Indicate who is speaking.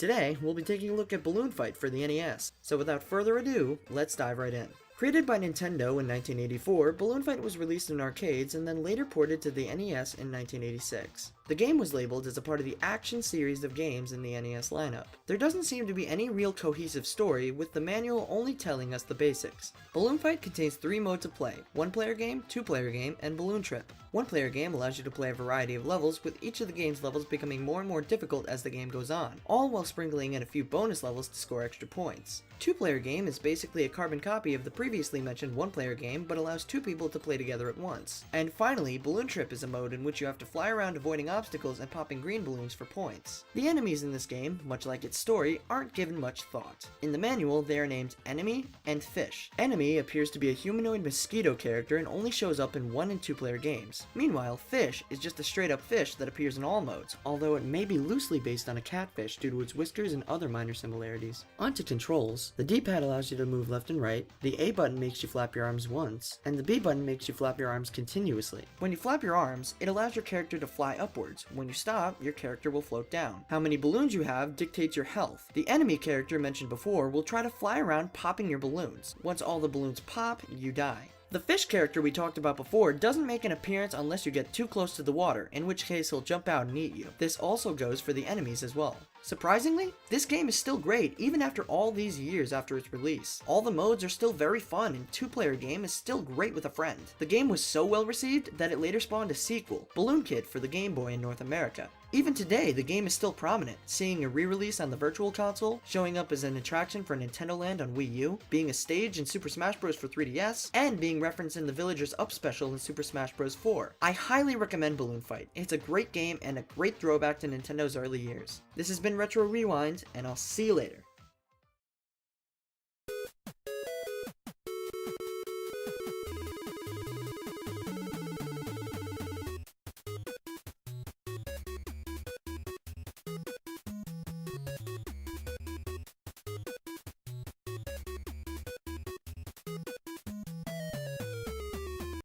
Speaker 1: Today, we'll be taking a look at Balloon Fight for the NES, so without further ado, let's dive right in. Created by Nintendo in 1984, Balloon Fight was released in arcades and then later ported to the NES in 1986. The game was labeled as a part of the Action series of games in the NES lineup. There doesn't seem to be any real cohesive story, with the manual only telling us the basics. Balloon Fight contains 3 modes of play: one-player game, two-player game, and balloon trip. One-player game allows you to play a variety of levels, with each of the game's levels becoming more and more difficult as the game goes on, all while sprinkling in a few bonus levels to score extra points. Two-player game is basically a carbon copy of the previously mentioned one-player game, but allows 2 people to play together at once. And finally, Balloon Trip is a mode in which you have to fly around avoiding obstacles and popping green balloons for points. The enemies in this game, much like its story, aren't given much thought. In the manual, they are named Enemy and Fish. Enemy appears to be a humanoid mosquito character and only shows up in 1 and 2-player games. Meanwhile, Fish is just a straight-up fish that appears in all modes, although it may be loosely based on a catfish due to its whiskers and other minor similarities. On to controls. The D-pad allows you to move left and right, the A button makes you flap your arms once, and the B button makes you flap your arms continuously. When you flap your arms, it allows your character to fly upwards. When you stop, your character will float down. How many balloons you have dictates your health. The enemy character mentioned before will try to fly around popping your balloons. Once all the balloons pop, you die. The fish character we talked about before doesn't make an appearance unless you get too close to the water, in which case he'll jump out and eat you. This also goes for the enemies as well. Surprisingly, this game is still great even after all these years after its release. All the modes are still very fun, and 2-player game is still great with a friend. The game was so well received that it later spawned a sequel, Balloon Kid, for the Game Boy in North America. Even today, the game is still prominent, seeing a re-release on the Virtual Console, showing up as an attraction for Nintendo Land on Wii U, being a stage in Super Smash Bros. For 3DS, and being referenced in the Villagers Up special in Super Smash Bros. 4. I highly recommend Balloon Fight. It's a great game and a great throwback to Nintendo's early years. This has been Retro Rewind, and I'll see you later.